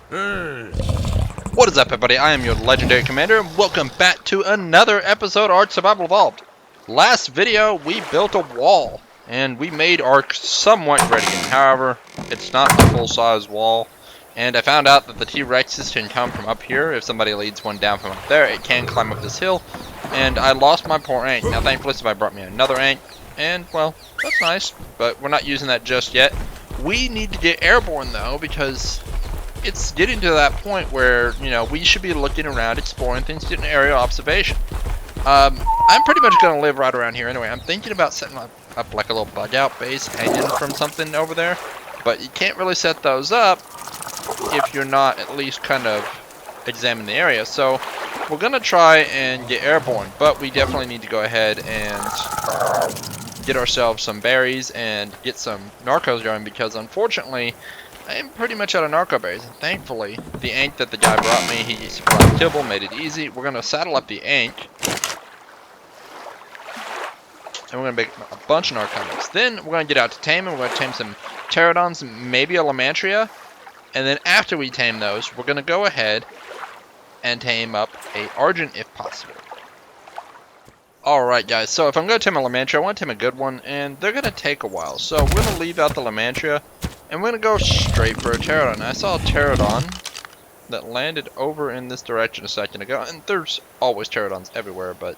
What is up, everybody? I am your legendary commander, and welcome back to another episode of Ark Survival Evolved. Last video, we built a wall, and we made Ark somewhat ready. However, it's not a full-size wall, and I found out that the T-Rexes can come from up here. If somebody leads one down from up there, it can climb up this hill, and I lost my poor Ankh. Now, thankfully, somebody brought me another Ankh, and, well, that's nice, but we're not using that just yet. We need to get airborne, though, because it's getting to that point where, you know, we should be looking around, exploring things, getting aerial observation. I'm pretty much going to live right around here anyway. I'm thinking about setting up like a little bug out base hanging from something over there, but you can't really set those up if you're not at least kind of examining the area. So we're going to try and get airborne, but we definitely need to go ahead and get ourselves some berries and get some narcos going, because unfortunately I am pretty much out of narco berries, and thankfully the Ankh that the guy brought me, he supplied kibble, made it easy. We're going to saddle up the Ankh, and we're going to make a bunch of narcotics. Then we're going to get out to Taming. We're going to tame some pterodons, maybe a lamantria, and then after we tame those, we're going to go ahead and tame up a argent if possible. Alright guys, so if I'm going to tame a lamantria, I want to tame a good one, and they're going to take a while. So we're going to leave out the lamantria, and we're going to go straight for a pterodon. I saw a pterodon that landed over in this direction a second ago, and there's always pterodons everywhere, but,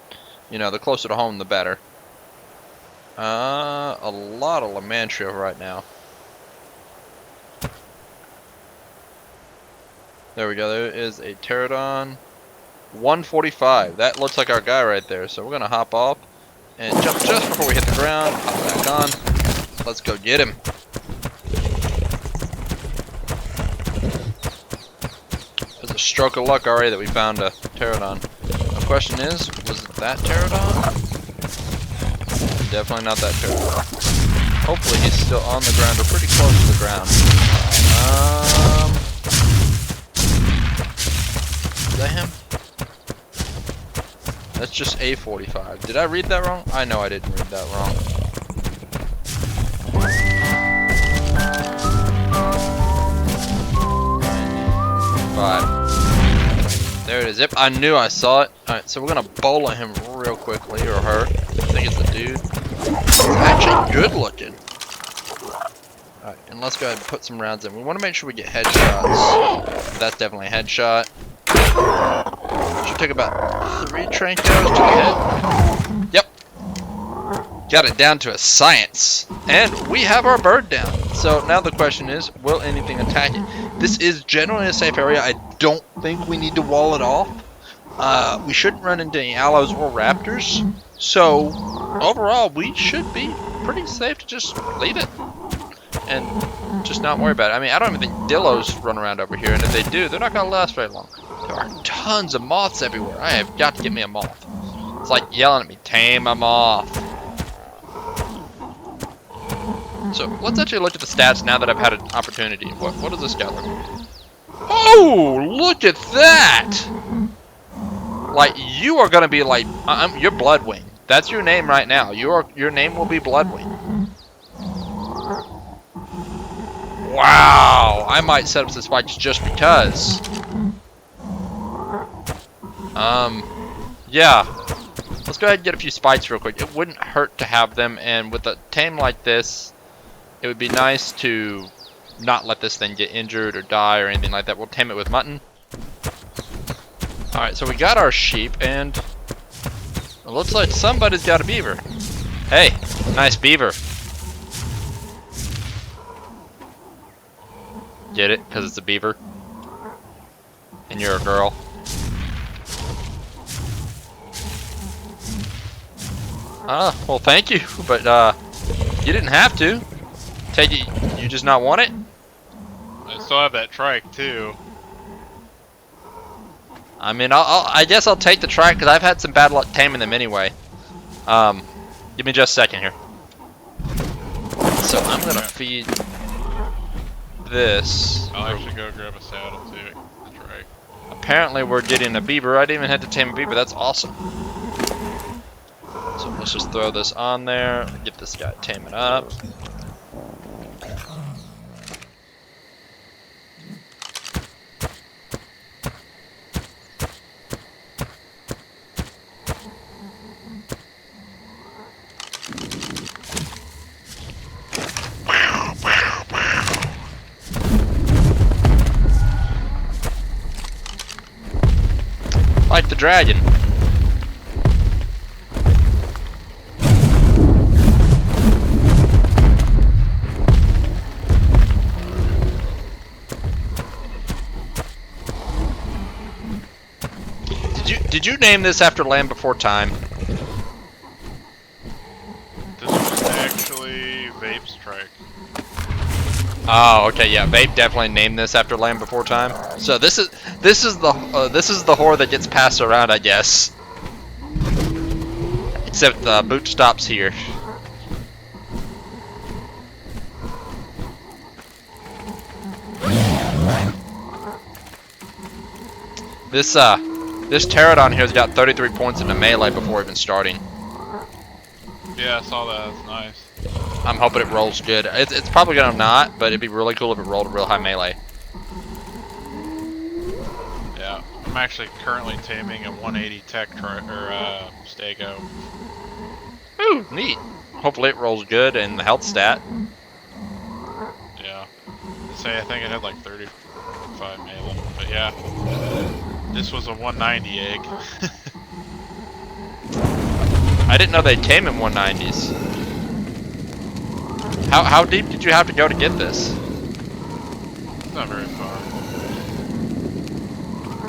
you know, the closer to home, the better. A lot of lamantria right now. There we go, there is a pterodon. 145, that looks like our guy right there, so we're going to hop off and jump just before we hit the ground, hop back on. Let's go get him. It's a stroke of luck already that we found a pterodon. The question is, was it that pterodon? Definitely not that pterodon. Hopefully he's still on the ground or pretty close to the ground. Is that him? That's just A45. Did I read that wrong? I know I didn't read that wrong. There it is. Yep, I knew I saw it. Alright, so we're gonna bowl at him real quickly, or her. I think it's the dude. It's actually good looking. Alright, and let's go ahead and put some rounds in. We want to make sure we get headshots. That's definitely a headshot. Should take about 3 train arrows to the head. Yep. Got it down to a science. And we have our bird down. So now the question is, will anything attack it? This is generally a safe area. I don't think we need to wall it off. We shouldn't run into any aloes or raptors. So overall, we should be pretty safe to just leave it and just not worry about it. I mean, I don't even think dillos run around over here, and if they do, they're not going to last very long. There are tons of moths everywhere. I have got to get me a moth. It's like yelling at me, tame a moth. So let's actually look at the stats now that I've had an opportunity. What does this guy look like? Oh, look at that! Like, you are going to be like, you're Bloodwing. That's your name right now. Your name will be Bloodwing. Wow, I might set up some spikes just because. Yeah. Let's go ahead and get a few spikes real quick. It wouldn't hurt to have them, and with a tame like this, it would be nice to not let this thing get injured or die or anything like that. We'll tame it with mutton. Alright, so we got our sheep, and it looks like somebody's got a beaver. Hey, nice beaver. Get it? Because it's a beaver. And you're a girl. Well thank you, but you didn't have to. Take it, you just not want it? I still have that trike too. I mean, I guess I'll take the trike because I've had some bad luck taming them anyway. Give me just a second here. So I'm gonna feed this. I'll actually go grab a saddle too. The trike. Apparently we're getting a beaver. I didn't even have to tame a beaver. That's awesome. So let's just throw this on there. Get this guy taming up. dragon. Did you name this after Land Before Time? This was actually Vape's trike. Oh, okay, yeah. Vape definitely named this after Land Before Time. So this is the whore that gets passed around, I guess. Except the boot stops here. This pterodon here's got 33 points in the melee before even starting. Yeah, I saw that. That's nice. I'm hoping it rolls good. It's probably gonna not, but it'd be really cool if it rolled a real high melee. Yeah, I'm actually currently taming a 180 tech stego. Ooh, neat. Hopefully it rolls good and the health stat. Yeah. Say I think it had like 35 melee, but yeah. This was a 190 egg. I didn't know they tame in 190s. How deep did you have to go to get this? It's not very far.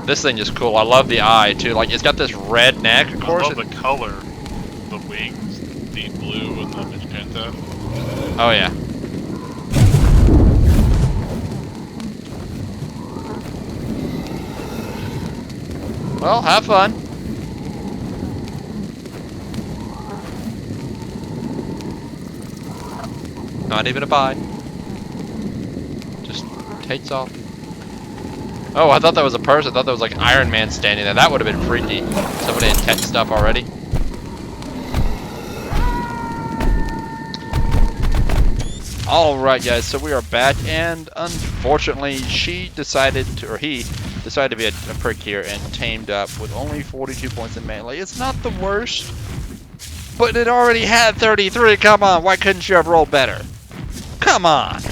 This thing is cool. I love the eye too. Like it's got this red neck, of course. I love the color. The wings, deep blue with the magenta. Oh yeah. Well, have fun. Not even a bye. Just takes off. Oh, I thought that was a person. I thought that was like Iron Man standing there. That would have been freaky. Somebody had tech stuff already. Alright guys, so we are back, and unfortunately he decided to be a prick here and tamed up with only 42 points in melee. It's not the worst, but it already had 33. Come on, why couldn't you have rolled better? Come on.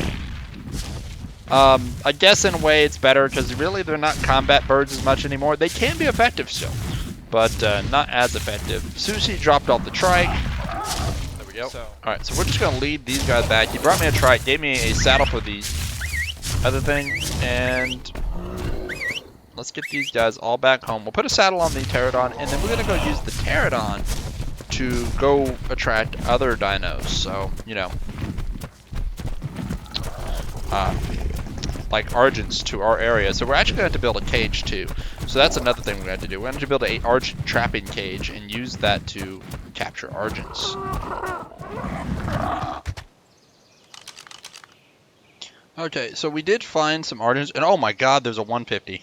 I guess in a way it's better because really they're not combat birds as much anymore. They can be effective still, but not as effective. Susie dropped off the trike. There we go. Alright, so we're just going to lead these guys back. He brought me a trike, gave me a saddle for the other thing, and let's get these guys all back home. We'll put a saddle on the pterodon, and then we're going to go use the pterodon to go attract other dinos. So, you know, like Argents to our area. So we're actually going to have to build a cage too. So that's another thing we're going to have to do. We're going to build a Argent trapping cage and use that to capture Argents. Okay, so we did find some Argents, and oh my god, there's a 150.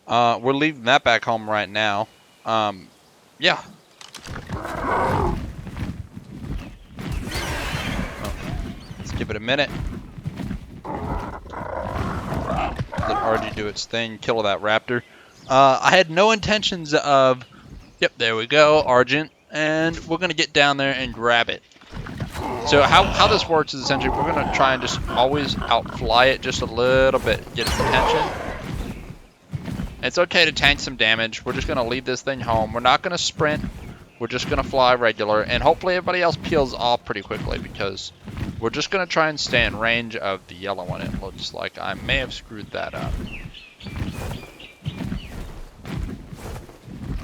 We're leaving that back home right now. Yeah. Oh. Let's give it a minute. Let RG do its thing, kill that raptor. I had no intentions of... Yep, there we go, Argent. And we're going to get down there and grab it. So how this works is essentially we're going to try and just always outfly it just a little bit. Get its attention. It's okay to tank some damage. We're just going to leave this thing home. We're not going to sprint. We're just going to fly regular. And hopefully everybody else peels off pretty quickly because we're just going to try and stay in range of the yellow one. It looks like I may have screwed that up.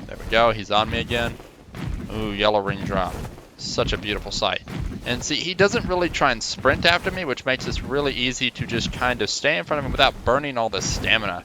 There we go. He's on me again. Ooh, yellow ring drop. Such a beautiful sight. And see, he doesn't really try and sprint after me, which makes this really easy to just kind of stay in front of him without burning all this stamina.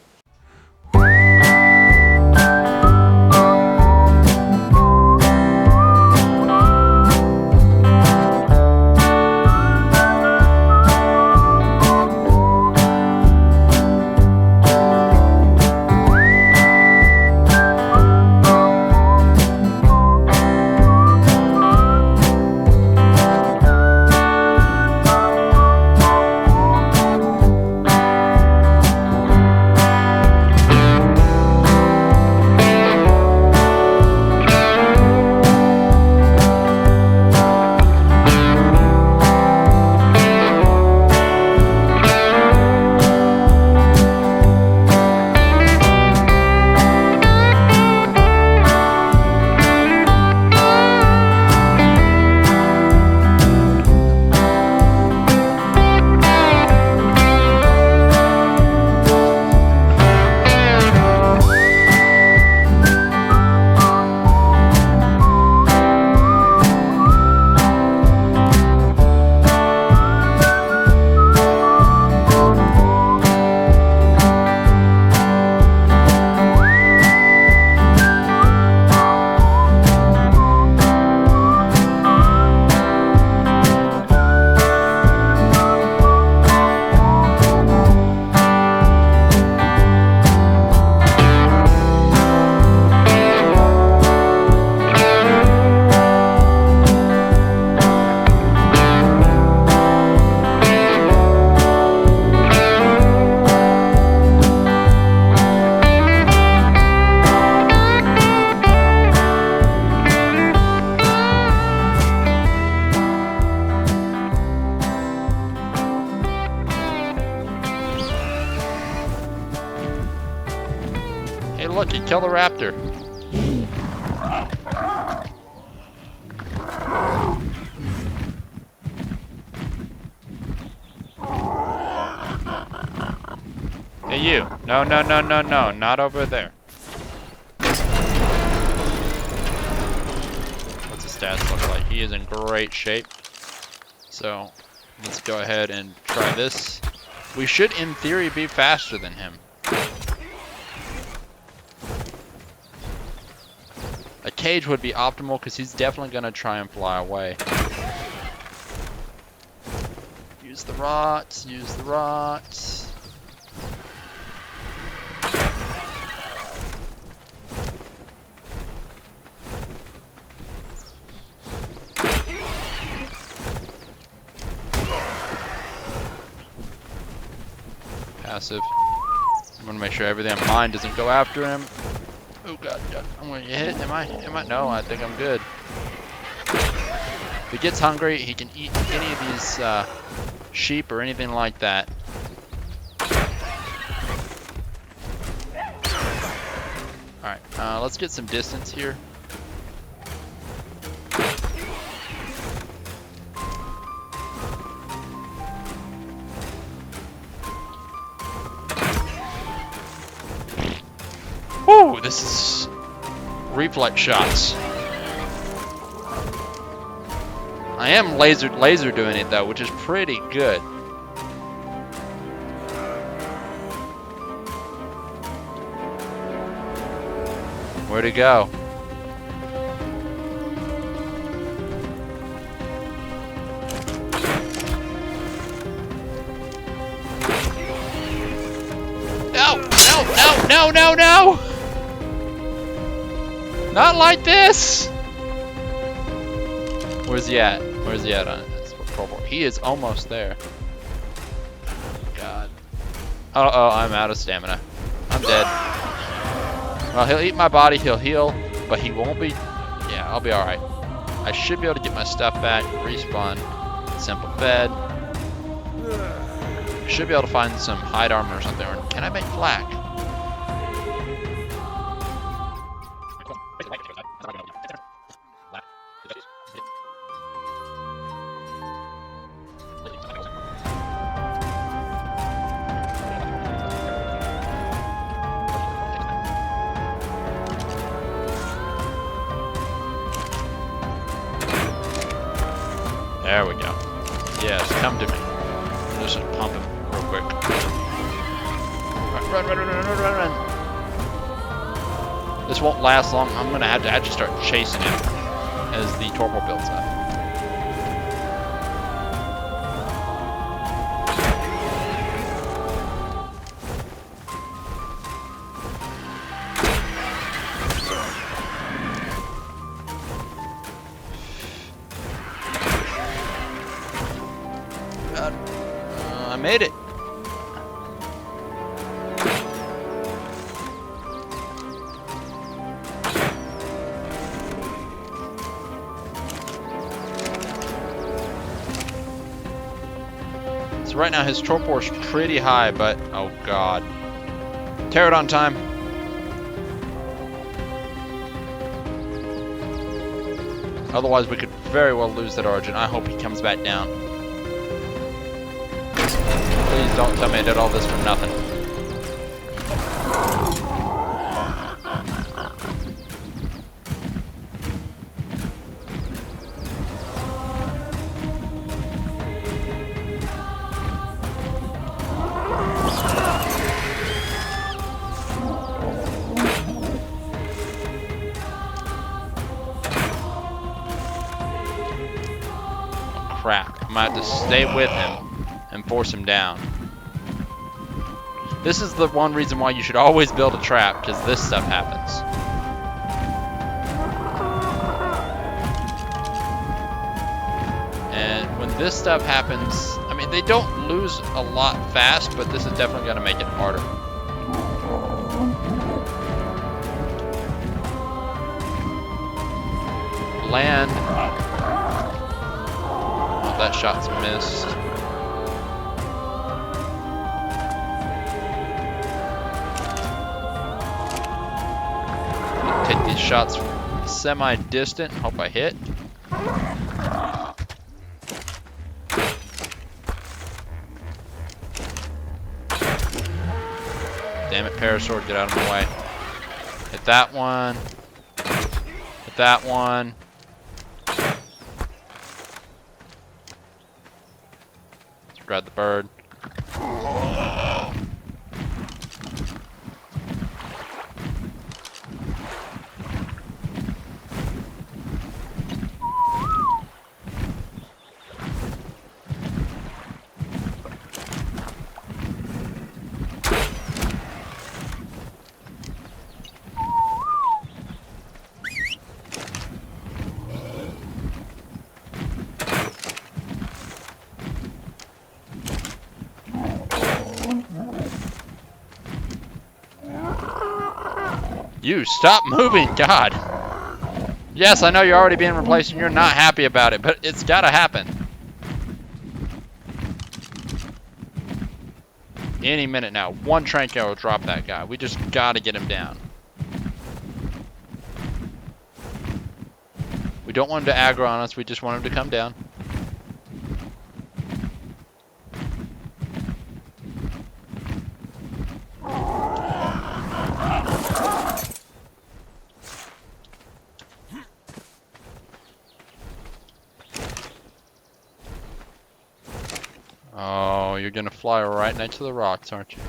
Hey, look, he killed a raptor. Hey, you. No, no, no, no, no. Not over there. What's his stats look like? He is in great shape. So, let's go ahead and try this. We should, in theory, be faster than him. A cage would be optimal because he's definitely going to try and fly away. Use the rots, use the rots. Passive. I'm gonna make sure everything on mine doesn't go after him. Oh god, I'm gonna get hit. Am I? No, I think I'm good. If he gets hungry, he can eat any of these sheep or anything like that. Alright, let's get some distance here. Woo! This is reflex shots. I am laser doing it though, which is pretty good. Where'd it go? No! No! No! No! No! No! Not like this! Where's he at? Where's he at on this patrol board? He is almost there. God. Uh-oh, I'm out of stamina. I'm dead. Well, he'll eat my body, he'll heal, but he won't be... Yeah, I'll be alright. I should be able to get my stuff back, respawn, simple fed. Should be able to find some hide armor or something. Or can I make flak? There we go. Yes, come to me. Let's just pump him real quick. Run, run, run, run, run, run, run. This won't last long. I'm gonna have to actually start chasing him as the torpor builds up. I made it. So right now his torpor is pretty high, but oh god. Pterodon time. Otherwise we could very well lose that origin. I hope he comes back down. Please don't tell me I did all this for nothing. Oh, crap. I'm gonna have to stay with him and force him down. This is the one reason why you should always build a trap, because this stuff happens. And when this stuff happens, I mean, they don't lose a lot fast, but this is definitely going to make it harder. Land. Oh, that shot's missed. these shots semi-distant. Hope I hit. Damn it, Parasaur, get out of my way. Hit that one. Hit that one. Let's grab the bird. You stop moving, God. Yes, I know you're already being replaced and you're not happy about it, but it's gotta happen. Any minute now. One Tranko will drop that guy. We just gotta get him down. We don't want him to aggro on us, we just want him to come down. Oh, you're gonna fly right next to the rocks, aren't you?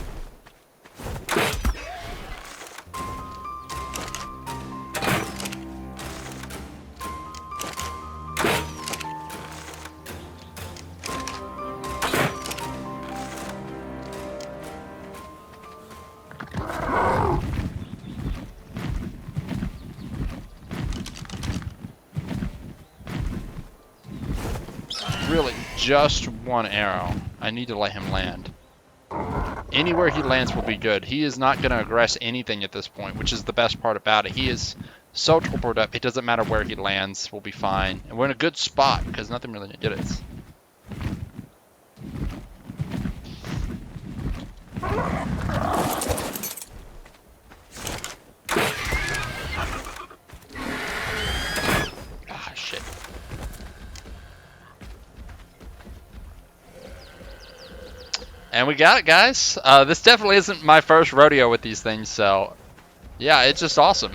Really, just one arrow. I need to let him land. Anywhere he lands will be good. He is not going to aggress anything at this point, which is the best part about it. He is so torpoed up, it doesn't matter where he lands, we'll be fine. And we're in a good spot, because nothing really did it. Ah, shit. And we got it, guys. This definitely isn't my first rodeo with these things, so yeah, it's just awesome.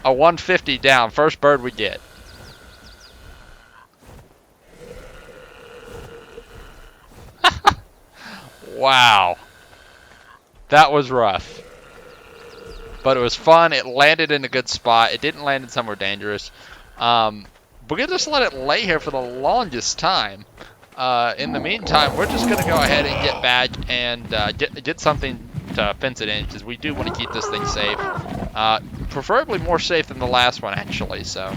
A 150 down, first bird we get. Wow. That was rough. But it was fun. It landed in a good spot. It didn't land in somewhere dangerous. We're going to just let it lay here for the longest time. In the meantime, we're just going to go ahead and get back and get something to fence it in, because we do want to keep this thing safe. Preferably more safe than the last one, actually, so.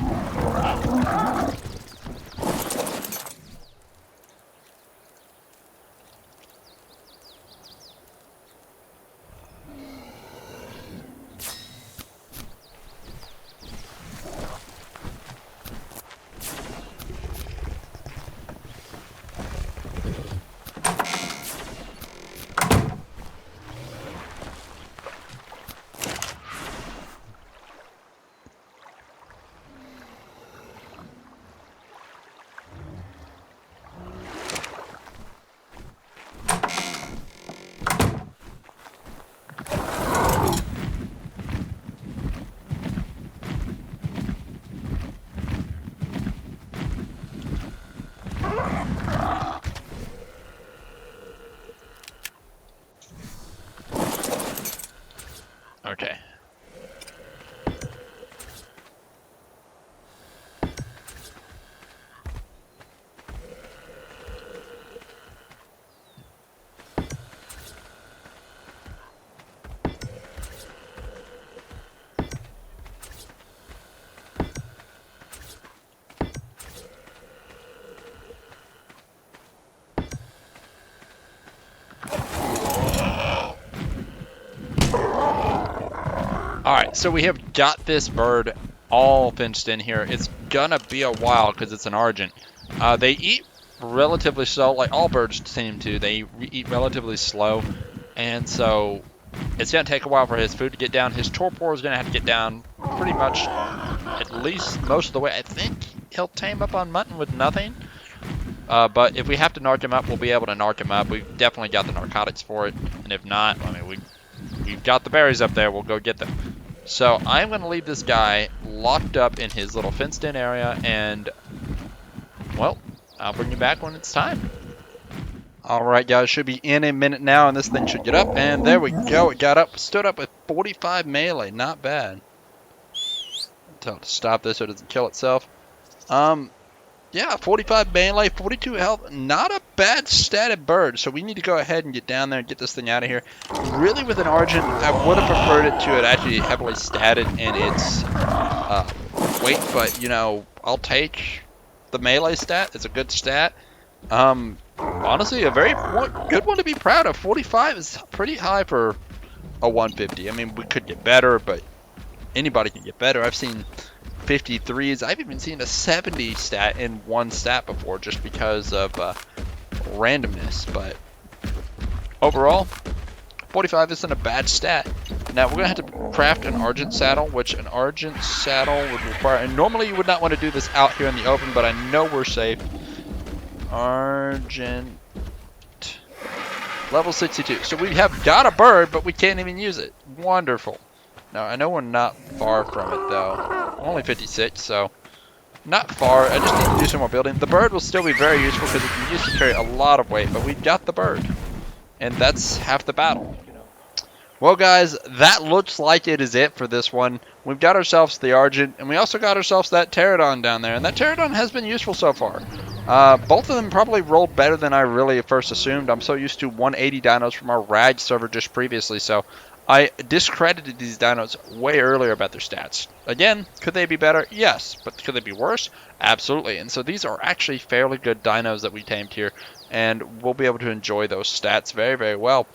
Okay. Alright, so we have got this bird all fenced in here. It's gonna be a while because it's an Argent. They eat relatively slow, like all birds seem to. They eat relatively slow, and so it's gonna take a while for his food to get down. His torpor is gonna have to get down pretty much at least most of the way. I think he'll tame up on mutton with nothing. But if we have to narc him up, we'll be able to narc him up. We've definitely got the narcotics for it. And if not, I mean, we've got the berries up there. We'll go get them. So I'm going to leave this guy locked up in his little fenced-in area. And, well, I'll bring you back when it's time. Alright guys, should be in a minute now, and this thing should get up, and there we go, it got up, stood up with 45 melee, not bad. Tell it to stop this so it doesn't kill itself. Yeah, 45 melee, 42 health, not a bad statted bird, so we need to go ahead and get down there and get this thing out of here. Really with an Argent, I would have preferred it to it actually heavily statted in its weight, but you know, I'll take the melee stat, it's a good stat. Honestly, a very good one to be proud of. 45 is pretty high for a 150. I mean, we could get better, but anybody can get better. I've seen 53s. I've even seen a 70 stat in one stat before just because of randomness. But overall, 45 isn't a bad stat. Now, we're going to have to craft an Argent saddle, which an Argent saddle would require. And normally you would not want to do this out here in the open, but I know we're safe. Argent level 62. So we have got a bird, but we can't even use it. Wonderful. Now I know we're not far from it though. Only 56, so not far. I just need to do some more building. The bird will still be very useful because it can be used to carry a lot of weight, but we've got the bird, and that's half the battle. Well guys, that looks like it is it for this one. We've got ourselves the Argent, and we also got ourselves that Pterodon down there, and that Pterodon has been useful so far. Both of them probably rolled better than I really at first assumed. I'm so used to 180 dinos from our RAG server just previously, so I discredited these dinos way earlier about their stats. Again, could they be better? Yes. But could they be worse? Absolutely. And so these are actually fairly good dinos that we tamed here, and we'll be able to enjoy those stats very, very well.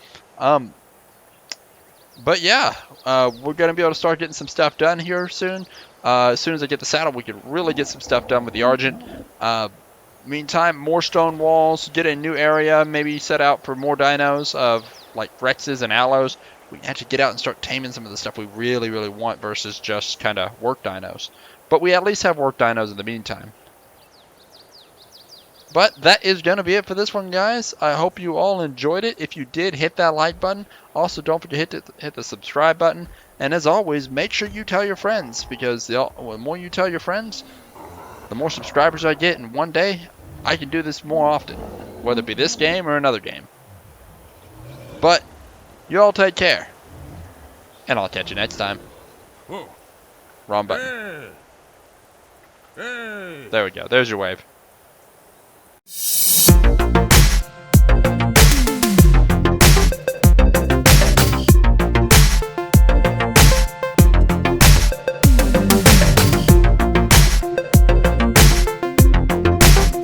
But yeah, we're going to be able to start getting some stuff done here soon. As soon as I get the saddle, we can really get some stuff done with the Argent. Meantime, more stone walls, get a new area, maybe set out for more dinos of like Rexes and Allos. We can actually get out and start taming some of the stuff we really, really want versus just kind of work dinos. But we at least have work dinos in the meantime. But that is going to be it for this one, guys. I hope you all enjoyed it. If you did, hit that like button. Also, don't forget to hit the subscribe button. And as always, make sure you tell your friends, because the more you tell your friends, the more subscribers I get, and one day I can do this more often, whether it be this game or another game. But you all take care, and I'll catch you next time. Whoa. Wrong button. Hey. Hey. There we go. There's your wave.